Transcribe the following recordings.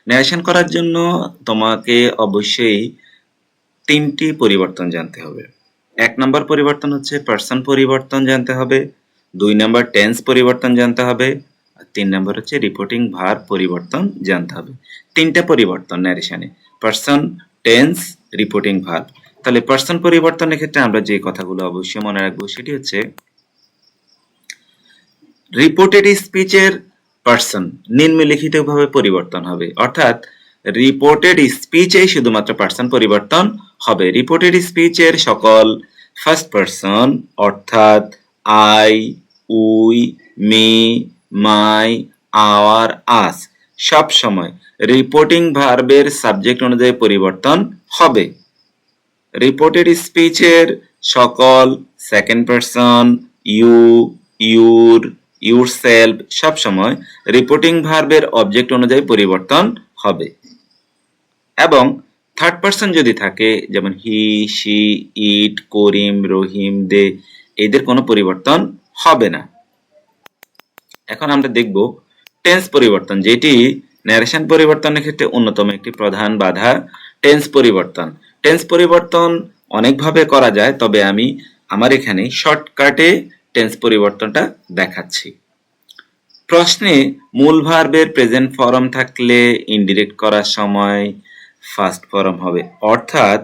Narration করার জন্য তোমাকে অবশ্যই 3টি পরিবর্তন জানতে হবে। 1 নম্বর পরিবর্তন হচ্ছে পার্সন পরিবর্তন জানতে হবে, 2 নম্বর টেন্স পরিবর্তন জানতে হবে, আর 3 নম্বর হচ্ছে রিপোর্টিং ভার্ব পরিবর্তন জানতে হবে। 3টা পরিবর্তন ন্যারেশনে, পার্সন, টেন্স, রিপোর্টিং ভার্ব। তাহলে পার্সন পরিবর্তনের ক্ষেত্রে আমরা যে কথাগুলো অবশ্যই মনে রাখবো সেটি হচ্ছে রিপোর্টেড স্পিচের পার্সন নিম্নলিখিতভাবে পরিবর্তন হবে, অর্থাৎ রিপোর্টেড স্পিচেই শুধুমাত্র পার্সন পরিবর্তন হবে। রিপোর্টেড স্পিচের সকল ফার্স্ট পার্সন অর্থাৎ I, we, me, my, our, us সব সময় রিপোর্টিং ভার্বের সাবজেক্ট অনুযায়ী পরিবর্তন হবে। রিপোর্টেড স্পিচের সকল second person you, your, yourself সব সময় রিপোর্টিং ভার্বের অবজেক্ট অনুযায়ী পরিবর্তন হবে। এবং থার্ড পার্সন যদি থাকে, যেমন হি, শি, ইট, করিম, রহিম, দে, এদের কোনো পরিবর্তন হবে না। এখন আমরা দেখব টেন্স পরিবর্তন, যেটি ন্যারেশন পরিবর্তনের ক্ষেত্রে অন্যতম একটি প্রধান বাধা। টেন্স পরিবর্তন, টেন্স পরিবর্তন অনেকভাবে করা যায়, তবে আমি আমার এখানে শর্টকাটে টেন্স পরিবর্তনটা দেখাচ্ছি। প্রশ্নে মূল ভার্বের প্রেজেন্ট ফর্ম থাকলে ইনডিরেক্ট করার সময় ফার্স্ট ফর্ম হবে, অর্থাৎ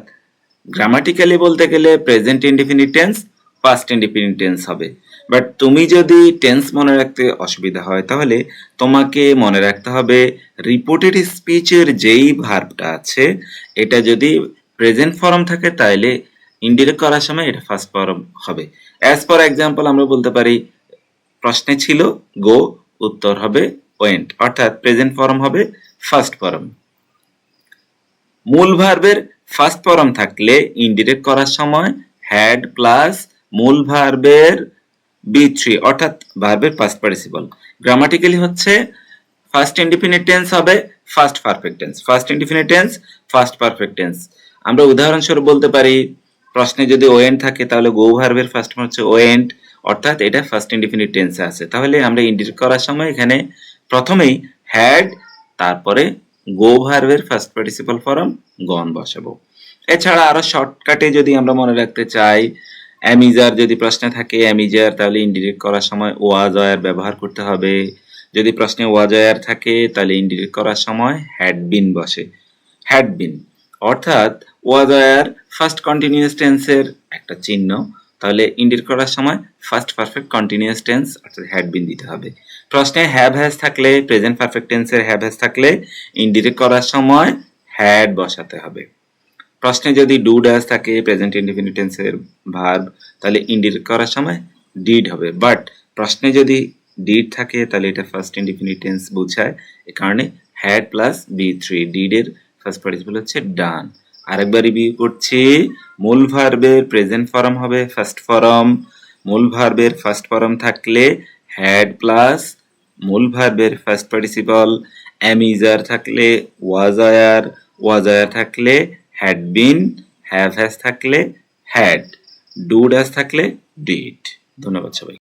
গ্রামাটিক্যালি বলতে গেলে present indefinite tense past indefinite tense হবে। বাট তুমি যদি টেন্স মনে রাখতে অসুবিধা হয় তাহলে তোমাকে মনে রাখতে হবে রিপোর্টেড স্পিচের যেই ভার্বটা আছে এটা যদি প্রেজেন্ট ফর্ম থাকে তাহলে ইনডিরেক্ট করার সময় এটা ফার্স্ট ফর্ম হবে। অ্যাজ ফর এক্সাম্পল আমরা বলতে পারি প্রশ্নে ছিল গো, উত্তর হবে ওয়েন্ট, অর্থাৎ প্রেজেন্ট ফর্ম হবে ফার্স্ট ফর্ম। মূল ভার্বের ফার্স্ট ফর্ম থাকলে ইনডিরেক্ট করার সময় হ্যাড প্লাস মূল ভার্বের বি3 অর্থাৎ ভার্বের পাস্ট পার্টিসিপল। গ্রামাটিক্যালি হচ্ছে ফার্স্ট ইনডিফিনিট টেন্স হবে first perfect tense, first indefinite tense first perfect tense. আমরা উদাহরণস্বরূপ বলতে পারি প্রশ্নে যদি ওয়েন্ট থাকে তাহলে গো ভার্বের ফার্স্ট ফর্ম হচ্ছে ওয়েন্ট, অর্থাৎ এটা ফার্স্ট ইনডিফিনিট টেন্সে আছে। তাহলে আমরা ইনডিরেক্ট করার সময় এখানে প্রথমেই হ্যাড তারপরে গো ভার্বের ফার্স্ট পার্টিসিপল ফর্ম গন বসাবো। এছাড়া আরো শর্টকাটে যদি আমরা মনে রাখতে চাই, অ্যামিজার যদি প্রশ্নে থাকে অ্যামিজার, তাহলে ইনডিরেক্ট করার সময় ওয়াজ ওয়ার ব্যবহার করতে হবে। যদি প্রশ্নে ওয়াজ ওয়ার থাকে তাহলে ইনডিরেক্ট করার সময় হ্যাড বিন বসে, হ্যাড বিন, অর্থাৎ ওয়াজ ওয়ার ফার্স্ট কন্টিনিউয়াস টেন্সের একটা চিহ্ন, তাহলে ইনডিরেক্ট করার সময় ফার্স্ট পারফেক্ট কন্টিনিউয়াস টেন্স অর্থাৎ হ্যাড বিন দিতে হবে। প্রশ্নে হ্যাভ হ্যাজ থাকলে প্রেজেন্ট পারফেক্ট টেন্সের হ্যাভ হ্যাজ থাকলে ইনডিরেক্ট করার সময় হ্যাড বসাতে হবে। প্রশ্নে যদি ডু ড্যাশ থাকে প্রেজেন্ট ইনডিফিনিট টেন্সের ভার্ব তাহলে ইনডিরেক্ট করার সময় ডিড হবে। বাট প্রশ্নে যদি ডিড থাকে তাহলে এটা ফার্স্ট ইনডিফিনিট টেন্স বোঝায়, এ কারণে হ্যাড প্লাস বি3, ডিডের ফার্স্ট পার্টিসিপল হচ্ছে ডান। আরেকবার রিভিউ করছি, মূল ভার্বের প্রেজেন্ট ফর্ম হবে ফার্স্ট ফর্ম, মূল ভার্বের ফার্স্ট ফর্ম থাকলে হ্যাড প্লাস মূল ভার্বের ফার্স্ট পার্টিসিপল, অ্যামিজার থাকলে ওয়াজ ওয়ার থাকলে হ্যাড বিন, হ্যাভ হ্যাজ থাকলে হ্যাড, ডু ড্যাশ থাকলে ডিড। ধন্যবাদ সবাই।